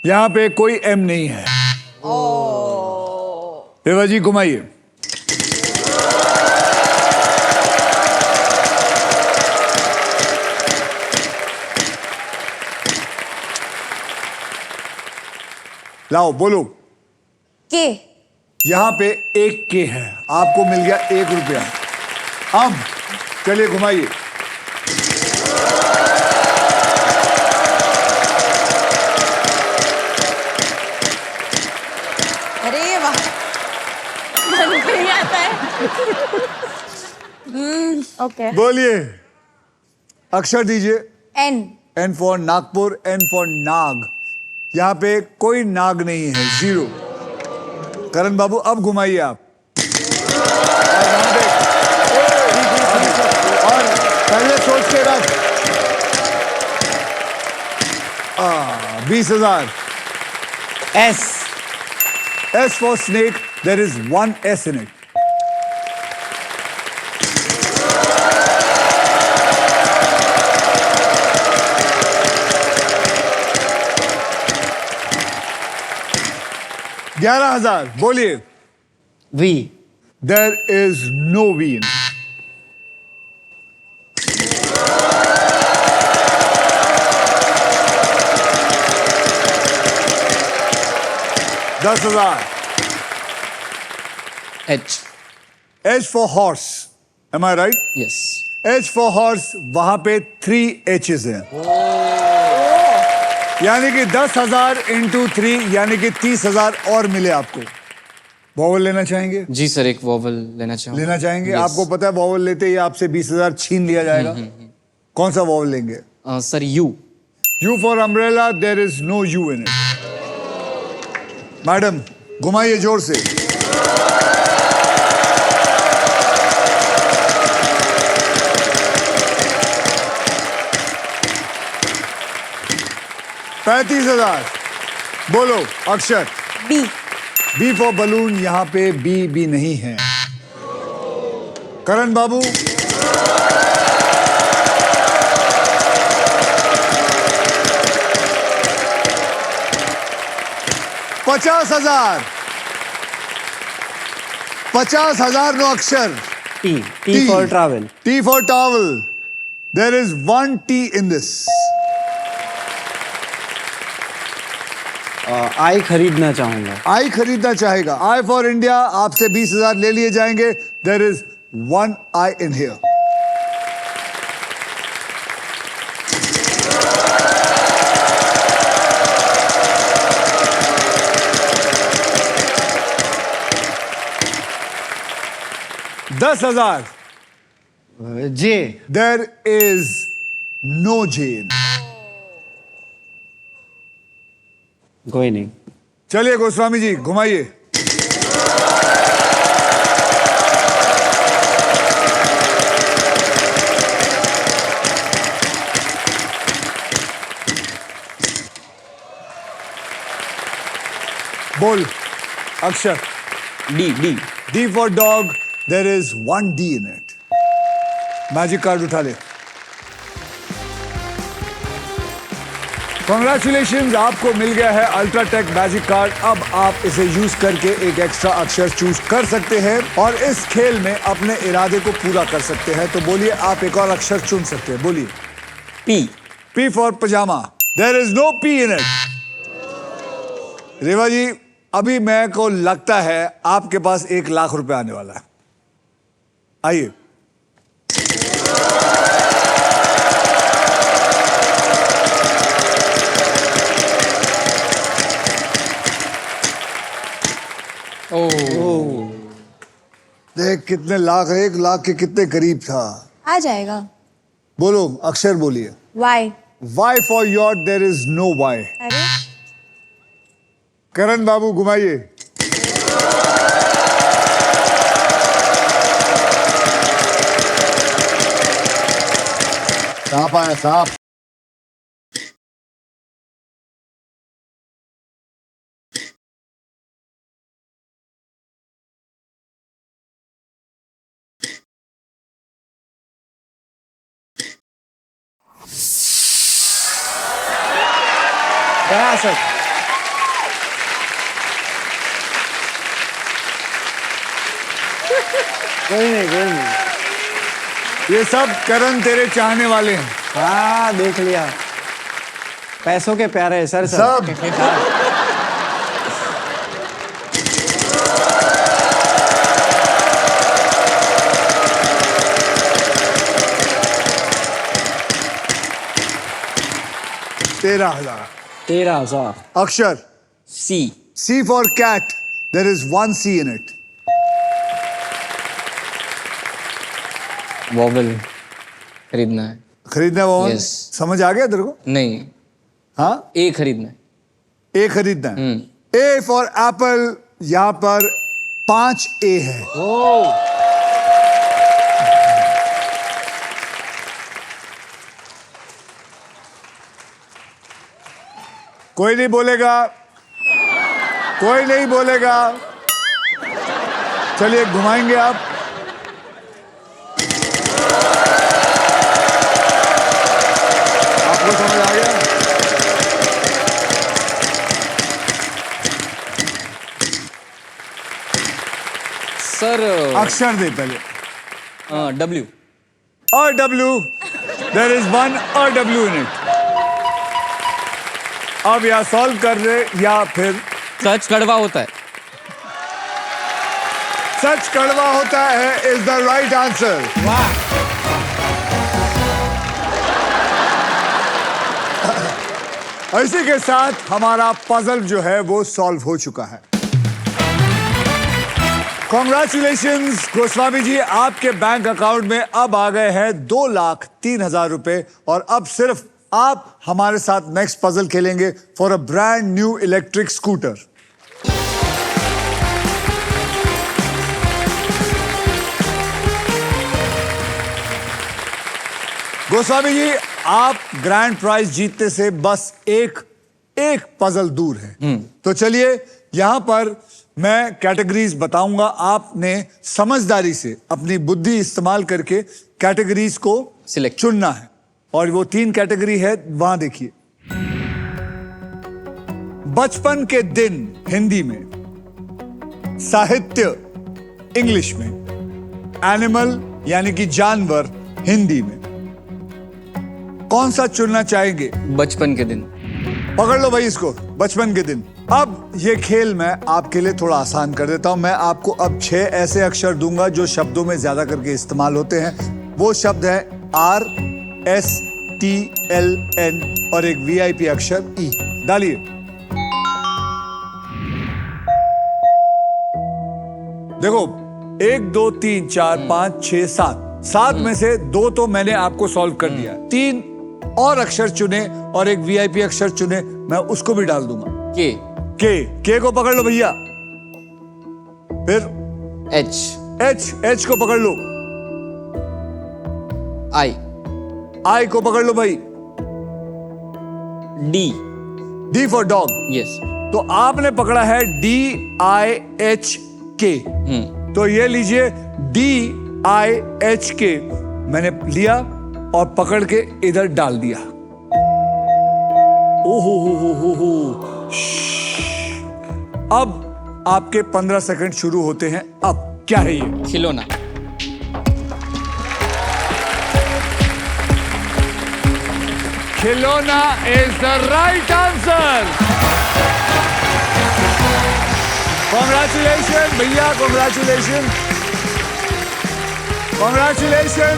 यहां पे कोई एम नहीं है। रेवा जी घुमाइए। लाओ बोलो। के। यहां पे एक के है, आपको मिल गया 1 रुपया। अब चलिए घुमाइए। अरे वाह, मन नहीं आता है। ओके। बोलिए, अक्षर दीजिए। N. N for Nagpur, N for नाग। यहां पे कोई नाग नहीं है, 0। करण बाबू अब घुमाइए आप। और पहले सोच के रख। 20,000। S. S for snake, there is 1 S in it. $11,000, बोलिए। V. There is no V in it. $10,000. H. H for horse. Am I right? Yes. H for horse, वहां पे 3 H's हैं। यानी कि 10,000 इंटू 3 यानी कि 30,000 और मिले आपको। वॉवल लेना चाहेंगे? जी सर, एक वॉवल लेना चाहूँगा। लेना चाहेंगे? Yes. आपको पता है वॉवल लेते ही आपसे 20,000 छीन लिया जाएगा। कौन सा वॉवल लेंगे? Sir U. U for umbrella, there is no U in it. Madam घुमाइए जोर से। $35,000। बोलो अक्षर। बी। बी फॉर बलून, यहां पे बी नहीं है। करण बाबू। $50,000। 50,000 नो अक्षर। T. T for travel. T for towel. There is 1 T in this. आई खरीदना चाहूंगा। आई खरीदना चाहेगा। I for India, आपसे 20,000 ले लिए जाएंगे। There is 1 I in here. $10,000। J. There is no J in. कोई नहीं। चलिए गोस्वामी जी घुमाइए। बोल अक्षर। D. D. D for dog, there is 1 D in it. Magic card उठा ले। Congratulations, आपको मिल गया है अल्ट्राटेक मैजिक कार्ड। अब आप इसे यूज करके एक एक्स्ट्रा अक्षर चूज कर सकते हैं और इस खेल में अपने इरादे को पूरा कर सकते हैं। तो बोलिए, आप एक और अक्षर चुन सकते हैं। बोलिए। P. P for pajama. There is no P in it. रेवा जी, अभी मैं को लगता है आपके पास 1 लाख रुपए आने वाला है। आइए। देख कितने लाख, 1 लाख के कितने करीब था। आ जाएगा। बोलो अक्षर, बोलिए। Y. Y for yacht, there is no Y. अरे करण बाबू घुमाइए। सांप आया, सांप। गया सर। कोई नहीं, कोई नहीं। ये सब करण तेरे चाहने वाले हैं। हाँ, देख लिया। पैसों के प्यारे हैं सर। सब। 13,000. 13,000. Akshar, C. C for cat. There is one C in it. Vowel खरीदना है. खरीदना है वो? Yes. समझ आ गया तेरे को? नहीं, हाँ, ए खरीदना है. A खरीदना है. A for apple. यहाँ पर 5 A है. कोई नहीं बोलेगा, कोई नहीं बोलेगा. चलिए घुमाएंगे आप. आपको समझ आ गया? सर अक्षर दे पहले. डब्ल्यू. और W. There is one और W in it. अब या सॉल्व कर रहे या फिर सच कड़वा होता है. सच कड़वा होता है इज द राइट आंसर. इसी के साथ हमारा पजल जो है वो सॉल्व हो चुका है. कॉन्ग्रेचुलेशंस गोस्वामी जी, आपके बैंक अकाउंट में अब आ गए हैं 2,03,000 रुपए. और अब सिर्फ आप हमारे साथ नेक्स्ट पजल खेलेंगे for a brand new electric scooter. Goswami ji, आप ग्रैंड प्राइज जीतने से बस एक पजल दूर है. तो चलिए, यहां पर मैं कैटेगरीज बताऊंगा. आपने समझदारी से अपनी बुद्धि इस्तेमाल करके कैटेगरीज को Select. चुनना है. और वो 3 कैटेगरी है, वहां देखिए. बचपन के दिन हिंदी में, साहित्य इंग्लिश में, एनिमल यानी कि जानवर हिंदी में. कौन सा चुनना चाहेंगे? बचपन के दिन. पकड़ लो भाई इसको, बचपन के दिन. अब ये खेल मैं आपके लिए थोड़ा आसान कर देता हूं. मैं आपको अब 6 ऐसे अक्षर दूंगा जो शब्दों में ज्यादा करके इस्तेमाल होते हैं. वो शब्द है R, S, T, L, N और एक VIP अक्षर E. डालिए. देखो, 1 2 3 4 5 6 7 में से 2 तो मैंने आपको सॉल्व कर दिया. 3 और अक्षर चुने और एक VIP अक्षर चुने, मैं उसको भी डाल दूंगा. के को पकड़ लो भैया. फिर H को पकड़ लो. I को पकड़ लो भाई. D for dog. यस. तो आपने पकड़ा है DIHK. तो ये लीजिए DIHK. मैंने लिया और पकड़ के इधर डाल दिया. ओहो. अब आपके 15 सेकंड शुरू होते हैं. अब क्या है ये? खिलौना. खिलौना is the right answer. Congratulation भैया, कॉन्ग्रेचुलेशन.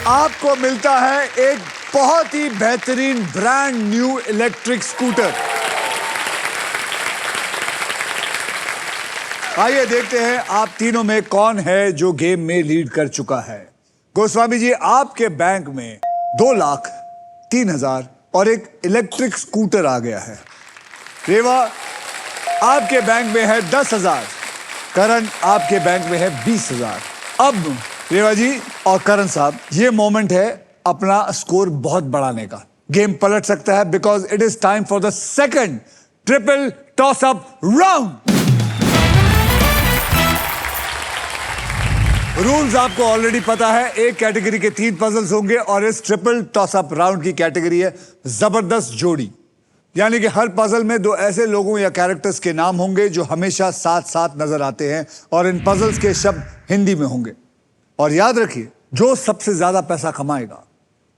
आपको मिलता है एक बहुत ही बेहतरीन ब्रांड न्यू इलेक्ट्रिक स्कूटर. आइए देखते हैं आप तीनों में कौन है जो गेम में लीड कर चुका है. गोस्वामी जी, आपके बैंक में 2,03,000 और एक इलेक्ट्रिक स्कूटर आ गया है. रेवा, आपके बैंक में है 10,000. करण, आपके बैंक में है 20,000. अब रेवा जी और करण साहब, ये मोमेंट है अपना स्कोर बहुत बढ़ाने का. गेम पलट सकता है because it is time for the second triple toss up round. Rules आपको ऑलरेडी पता है. एक कैटेगरी के 3 पजल्स होंगे और इस ट्रिपल टॉस अप राउंड की कैटेगरी है जबरदस्त जोड़ी. यानी कि हर पजल में 2 ऐसे लोगों या कैरेक्टर्स के नाम होंगे जो हमेशा साथ साथ नजर आते हैं और इन पजल्स के शब्द हिंदी में होंगे. और याद रखिए, जो सबसे ज्यादा पैसा कमाएगा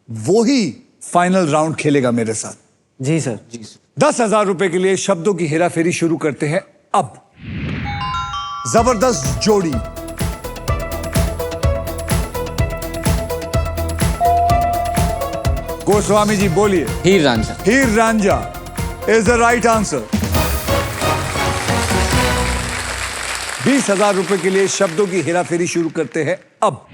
वो ही फाइनल राउंड खेलेगा मेरे साथ. जी सर. 10,000 रुपए के लिए शब्दों की हेराफेरी शुरू करते हैं. अब जबरदस्त जोड़ी. गोस्वामी जी बोलिए। Heer Ranjha. Heer Ranjha is the right answer. 20,000 रुपए के लिए शब्दों की हेराफेरी शुरू करते हैं अब।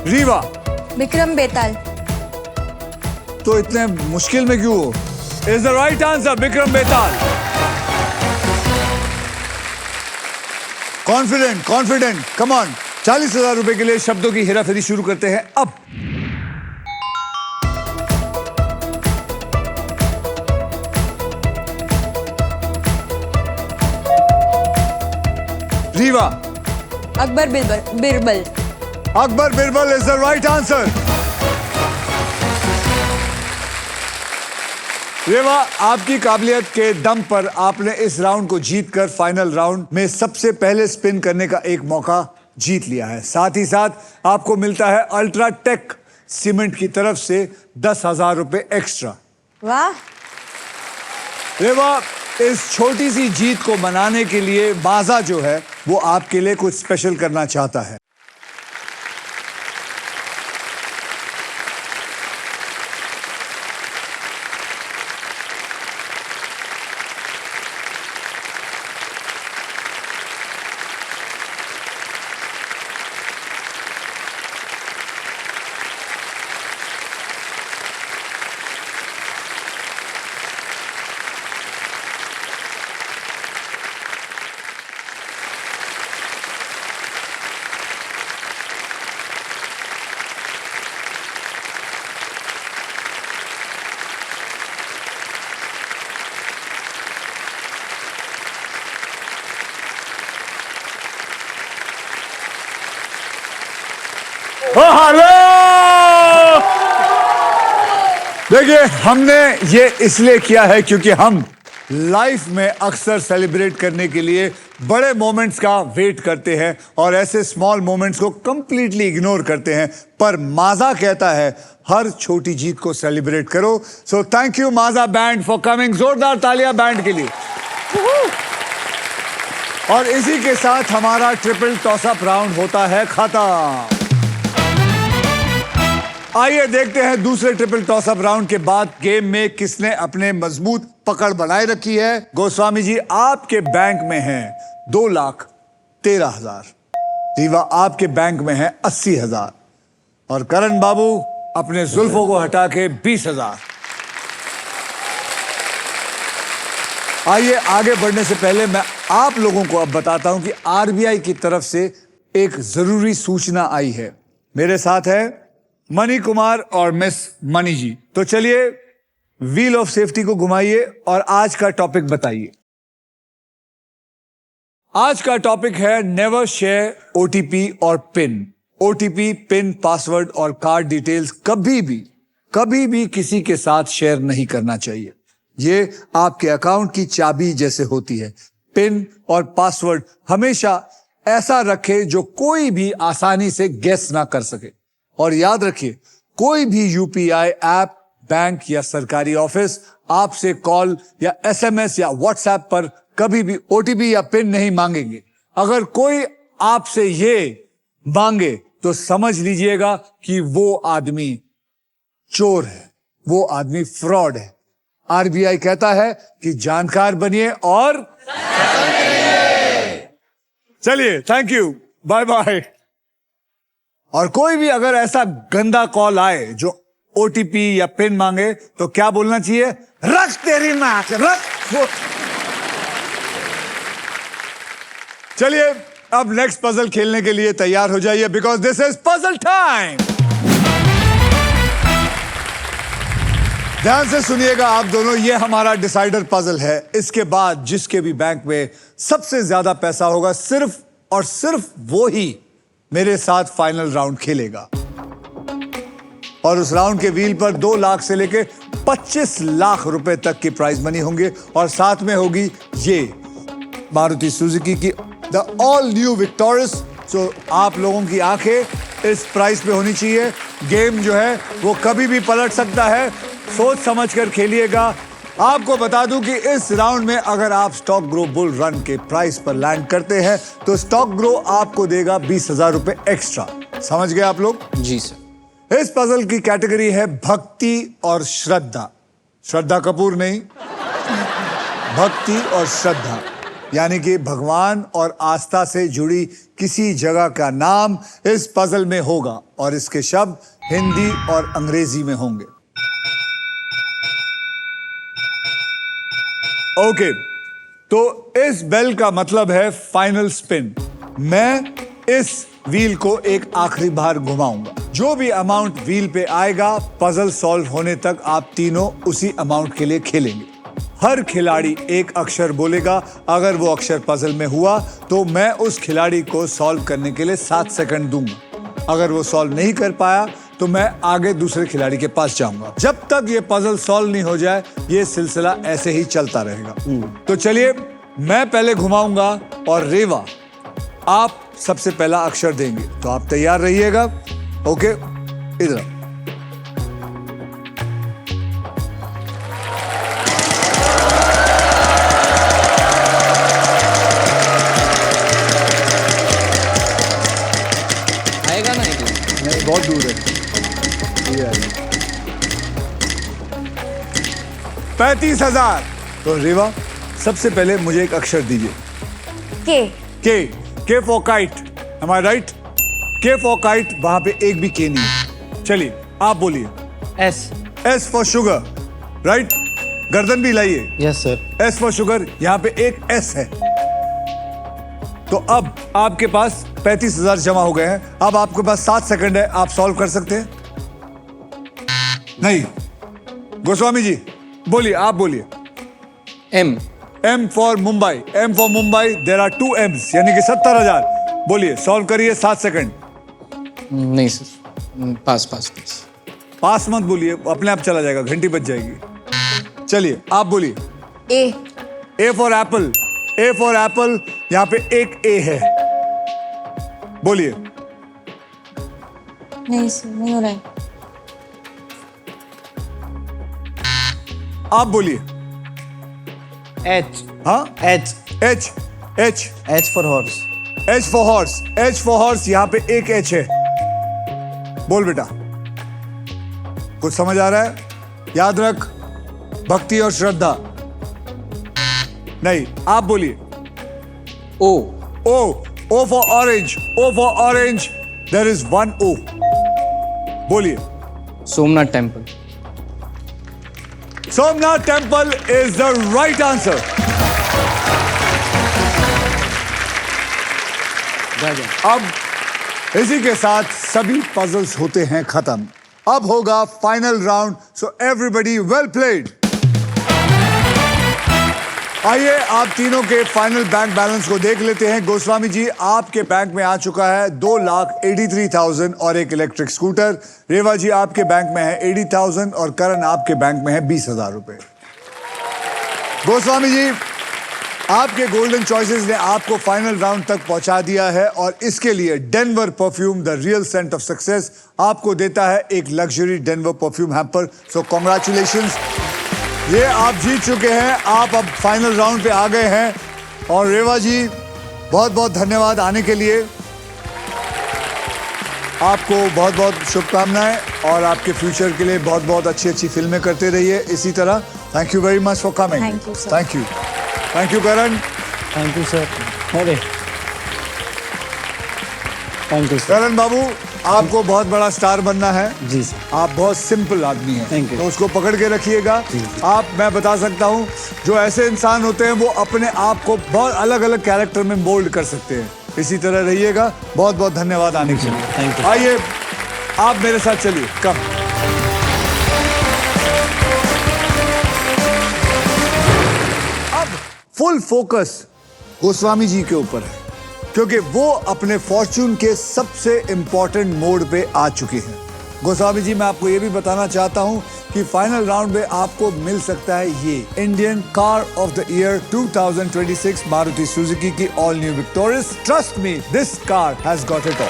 रीवा। विक्रम बेताल। तो इतने मुश्किल में क्यों हो? Is the right answer Vikram Betal. Confident confident, come on. 40,000 रुपए के लिए शब्दों की हेराफेरी शुरू करते हैं अब। Reeva. Akbar Birbal. Akbar Birbal is the right answer. Reva, आपकी काबिलियत के दम पर आपने इस राउंड को जीतकर फाइनल राउंड में सबसे पहले स्पिन करने का एक मौका जीत लिया है। साथ ही साथ आपको मिलता है अल्ट्राटेक सीमेंट की तरफ से 10,000 रुपए एक्स्ट्रा। वाह। रेवा, इस छोटी सी जीत को मनाने के लिए माजा जो है वो आपके लिए कुछ स्पेशल करना चाहता है। हेलो, देखिए हमने ये इसलिए किया है क्योंकि हम लाइफ में अक्सर सेलिब्रेट करने के लिए बड़े मोमेंट्स का वेट करते हैं और ऐसे स्मॉल मोमेंट्स को कंप्लीटली इग्नोर करते हैं, पर माजा कहता है हर छोटी जीत को सेलिब्रेट करो। So thank you Maaza band for coming. जोरदार तालियां बैंड के लिए। और इसी के साथ हमारा ट्रिपल टॉसअप राउंड होता है खत्म। आइए देखते हैं दूसरे ट्रिपल टॉसअप राउंड के बाद गेम में किसने अपने मजबूत पकड़ बनाए रखी है। गोस्वामी जी, आपके बैंक में हैं 2,13,000। रीवा, आपके बैंक में है 80,000 और करण बाबू अपने जुल्फों को हटा के 20,000। आइए आगे बढ़ने से पहले मैं आप लोगों को अब बताता हूं कि आरबीआई की तरफ से एक जरूरी सूचना आई है। मेरे साथ है मनी कुमार और मिस मनी जी। तो चलिए व्हील ऑफ सेफ्टी को घुमाइए और आज का टॉपिक बताइए। आज का टॉपिक है नेवर शेयर ओटीपी और पिन। ओटीपी, पिन, पासवर्ड और कार्ड डिटेल्स कभी भी किसी के साथ शेयर नहीं करना चाहिए। ये आपके अकाउंट की चाबी जैसे होती है। पिन और पासवर्ड हमेशा ऐसा रखें जो कोई भी आसानी से गेस ना कर सके। और याद रखिए, कोई भी यूपीआई ऐप, बैंक या सरकारी ऑफिस आपसे कॉल या एसएमएस या व्हाट्सएप पर कभी भी ओटीपी या पिन नहीं मांगेंगे। अगर कोई आपसे ये मांगे तो समझ लीजिएगा कि वो आदमी चोर है, वो आदमी फ्रॉड है। आरबीआई कहता है कि जानकार बनिए और चलिए, थैंक यू, बाय बाय। और कोई भी अगर ऐसा गंदा कॉल आए जो ओटीपी या पिन मांगे तो क्या बोलना चाहिए? रख तेरी नाक, रख। चलिए अब नेक्स्ट पजल खेलने के लिए तैयार हो जाइए, because this is puzzle time. ध्यान से सुनिएगा आप दोनों, ये हमारा डिसाइडर पजल है। इसके बाद जिसके भी बैंक में सबसे ज्यादा पैसा होगा, सिर्फ और सिर्फ वो ही मेरे साथ फाइनल राउंड खेलेगा। और उस राउंड के व्हील पर 2 लाख से लेके 25 लाख रुपए तक की प्राइज मनी होंगे और साथ में होगी ये मारुति सुजुकी की द ऑल न्यू विक्टोरियस। सो आप लोगों की आंखें इस प्राइस पे होनी चाहिए। गेम जो है वो कभी भी पलट सकता है, सोच समझ कर खेलिएगा। आपको बता दूं कि इस राउंड में अगर आप स्टॉक ग्रो बुल रन के प्राइस पर लैंड करते हैं तो स्टॉक ग्रो आपको देगा 20,000 रुपए एक्स्ट्रा। समझ गए आप लोग? जी सर। इस पजल की कैटेगरी है भक्ति और श्रद्धा। श्रद्धा कपूर नहीं, भक्ति और श्रद्धा, यानी कि भगवान और आस्था से जुड़ी किसी जगह का नाम इस पजल में होगा और इसके शब्द हिंदी और अंग्रेजी में होंगे। ओके, तो इस बेल का मतलब है फाइनल स्पिन। मैं इस व्हील को एक आखिरी बार घुमाऊंगा। जो भी अमाउंट व्हील पे आएगा पजल सॉल्व होने तक आप तीनों उसी अमाउंट के लिए खेलेंगे। हर खिलाड़ी एक अक्षर बोलेगा। अगर वो अक्षर पजल में हुआ तो मैं उस खिलाड़ी को सॉल्व करने के लिए 7 सेकंड दूंगा। अगर वो सॉल्व नहीं कर पाया तो मैं आगे दूसरे खिलाड़ी के पास जाऊंगा। जब तक ये पजल सॉल्व नहीं हो जाए ये सिलसिला ऐसे ही चलता रहेगा। तो चलिए, मैं पहले घुमाऊंगा और रेवा आप सबसे पहला अक्षर देंगे। तो आप तैयार रहिएगा। ओके, इधर आएगा ना एक? नहीं, बहुत दूर है। ये आएगा 35,000। तो रेवा सबसे पहले मुझे एक अक्षर दीजिए। K K for kite. Am I right? K for kite, वहां पे एक भी के नहीं है। चलिए आप बोलिए। S. S for sugar, right? गर्दन भी लाइए। Yes sir. S for sugar, यहां पे एक एस है। तो अब आपके पास 35,000 जमा हो गए हैं। अब आपके पास 7 सेकंड है, आप सॉल्व कर सकते हैं। नहीं, गोस्वामी जी बोलिए, आप बोलिए। M. M for Mumbai. M for Mumbai, there are 2 M's, यानी कि 70,000। बोलिए, सॉल्व करिए, 7 सेकंड। नहीं सर, पास पास पास। पास मत बोलिए, अपने आप चला जाएगा, घंटी बज जाएगी। चलिए आप बोलिए। A A for apple. A for apple, यहां पे एक ए है। बोलिए। नहीं सर, नहीं हो रहा है। आप बोलिए। एच। हाँ, H. H. H. H for horse. H for horse. H for horse, यहां पे एक एच है। बोल बेटा, कुछ समझ आ रहा है? याद रख, भक्ति और श्रद्धा। नहीं, आप बोलिए। O. O. O for orange. O for orange, there is 1 O. बोलिए। Somnath temple. Somnath temple is the right answer. अब इसी के साथ सभी पजल्स होते हैं खत्म। अब होगा final round, so everybody well played. आइए आप तीनों के फाइनल बैंक बैलेंस को देख लेते हैं। गोस्वामी जी, आपके बैंक में आ चुका है 2,83,000 और एक इलेक्ट्रिक स्कूटर। रेवा जी, आपके बैंक में है 80,000 और करण आपके बैंक में है 20,000 रुपए। गोस्वामी जी, आपके गोल्डन चॉइसेस ने आपको फाइनल राउंड तक पहुंचा दिया है और इसके लिए Denver perfume the real scent of success आपको देता है एक luxury Denver perfume hamper. So congratulations, ये आप जीत चुके हैं। आप अब फाइनल राउंड पे आ गए हैं। और रेवा जी, बहुत बहुत धन्यवाद आने के लिए। आपको बहुत बहुत शुभकामनाएं और आपके फ्यूचर के लिए बहुत बहुत अच्छी अच्छी फिल्में करते रहिए इसी तरह। Thank you very much for coming. Thank you, sir. Thank you. Thank you Karan. Thank you sir. अरे थैंक यू सर। करण बाबू, आपको बहुत बड़ा स्टार बनना है। जी सर। आप बहुत सिंपल आदमी हैं। Thank you. तो उसको पकड़ के रखिएगा। आप, मैं बता सकता हूं, जो ऐसे इंसान होते हैं वो अपने आप को बहुत अलग अलग कैरेक्टर में मोल्ड कर सकते हैं। इसी तरह रहिएगा। बहुत बहुत धन्यवाद आने के लिए। Thank you. आइए आप मेरे साथ चलिए, कम। अब फुल फोकस गोस्वामी जी के ऊपर है क्योंकि वो अपने फॉर्च्यून के सबसे इंपॉर्टेंट मोड पे आ चुके हैं। गोस्वामी जी, मैं आपको ये भी बताना चाहता हूं कि फाइनल राउंड में आपको मिल सकता है ये Indian car of the year 2026 Maruti Suzuki की all new victorious. Trust me, this car has got it all.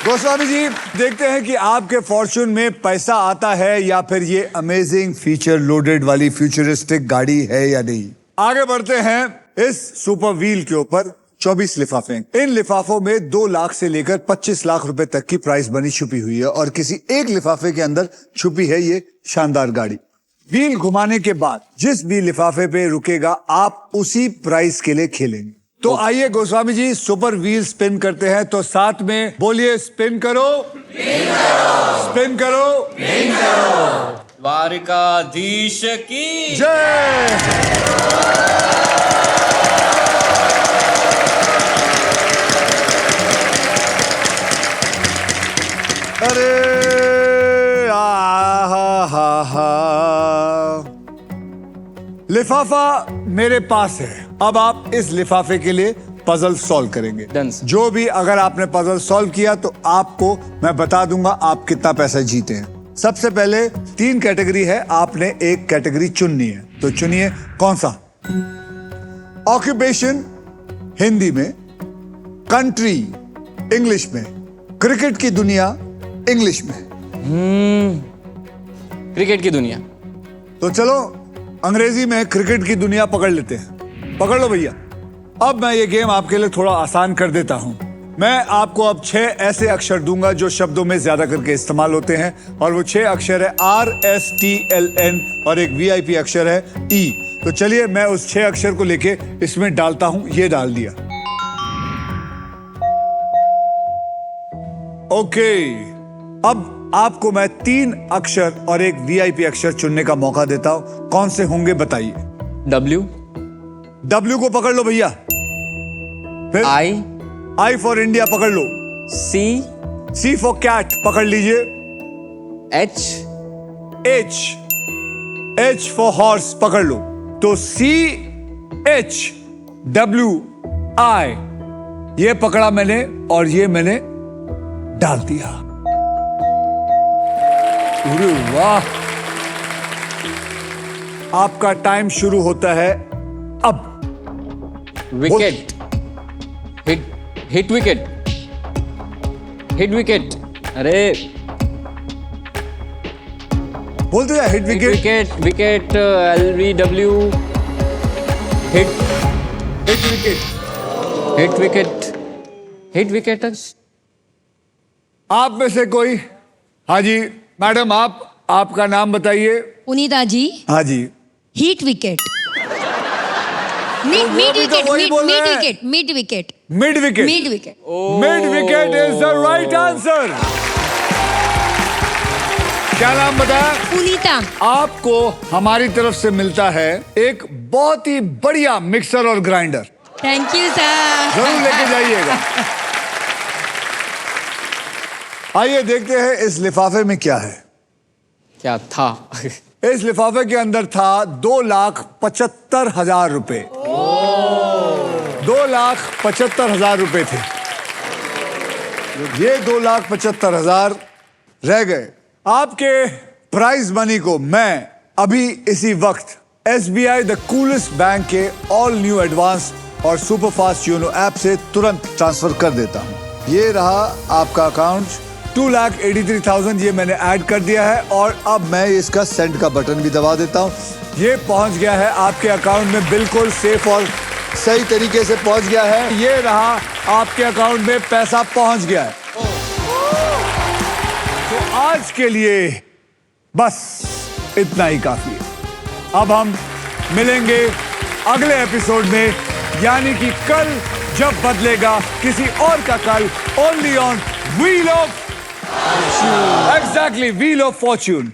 Goswami ji, देखते हैं कि आपके फॉर्च्यून में पैसा आता है या फिर ये अमेजिंग फीचर लोडेड वाली फ्यूचरिस्टिक गाड़ी है या नहीं। आगे बढ़ते हैं इस सुपर व्हील के ऊपर 24 लिफाफे। इन लिफाफों में 2 लाख से लेकर 25 लाख रुपए तक की प्राइस बनी छुपी हुई है और किसी एक लिफाफे के अंदर छुपी है ये शानदार गाड़ी। व्हील घुमाने के बाद जिस भी लिफाफे पे रुकेगा आप उसी प्राइस के लिए खेलेंगे। तो आइए Goswami ji, super wheel spin करते हैं, तो साथ में बोलिए स्पिन करो, स्पिन करो, स्पिन करो। द्वारिकाधीश की जय। अरे हा लिफाफा मेरे पास है। अब आप इस लिफाफे के लिए पजल सॉल्व करेंगे। Done, sir. जो भी अगर आपने पजल सॉल्व किया तो आपको मैं बता दूंगा आप कितना पैसा जीते हैं। सबसे पहले 3 कैटेगरी है, आपने एक कैटेगरी चुननी है, तो चुनिए कौन सा। ऑक्यूपेशन हिंदी में, कंट्री इंग्लिश में, क्रिकेट की दुनिया इंग्लिश में। क्रिकेट की दुनिया। तो चलो अंग्रेजी में क्रिकेट की दुनिया पकड़ लेते हैं। पकड़ लो भैया। अब मैं ये गेम आपके लिए थोड़ा आसान कर देता हूं। मैं आपको अब 6 ऐसे अक्षर दूंगा जो शब्दों में ज्यादा करके इस्तेमाल होते हैं और वो 6 अक्षर है RSTLN और एक VIP अक्षर है E। तो चलिए मैं उस 6 अक्षर को लेके इसमें डालता हूं। ये डाल दिया। ओके, अब आपको मैं 3 अक्षर और एक VIP अक्षर चुनने का मौका देता हूं। कौन से होंगे बताइए। W को पकड़ लो भैया। फिर I फॉर इंडिया पकड़ लो। C फॉर कैट पकड़ लीजिए। H फॉर हॉर्स पकड़ लो। तो CHWI ये पकड़ा मैंने और ये मैंने डाल दिया। अरे वाह, आपका टाइम शुरू होता है अब। Wicket, hit wicket, hit wicket. अरे बोलते जा, hit wicket, wicket, wicket, LBW, hit wicket, hit wicket, hit wicketers. आप में से कोई? हाँ जी मैडम, आपका नाम बताइए। पुनीता जी। हाँ जी। Heat wicket. वो भी तो वही बोल रहे हैं। Mid wicket. Mid wicket, mid wicket. Mid wicket is the right answer. क्या नाम बताया? पुनीता। आपको हमारी तरफ से मिलता है एक बहुत ही बढ़िया मिक्सर और ग्राइंडर। Thank you sir. जरूर लेके जाइएगा। आइए देखते हैं इस लिफाफे में क्या है। क्या था? इस लिफाफे के अंदर था 2,75,000 रुपए। 2,75,000 रुपए थे। ये 2,75,000 रह गए। आपके प्राइज मनी को मैं अभी इसी वक्त SBI द कूलेस्ट बैंक के ऑल न्यू एडवांस और सुपर फास्ट योनो ऐप से तुरंत ट्रांसफर कर देता हूं। ये रहा आपका अकाउंट। 2,83,000 ये मैंने ऐड कर दिया है और अब मैं इसका सेंड का बटन भी दबा देता हूं। ये पहुंच गया है आपके अकाउंट में, बिल्कुल सेफ और सही तरीके से पहुंच गया है। ये रहा आपके अकाउंट में पैसा पहुंच गया है। तो आज के लिए बस इतना ही काफी है। अब हम मिलेंगे अगले एपिसोड में, यानी कि कल, जब बदलेगा किसी और का कल, only on wheel of Exactly, Wheel of Fortune.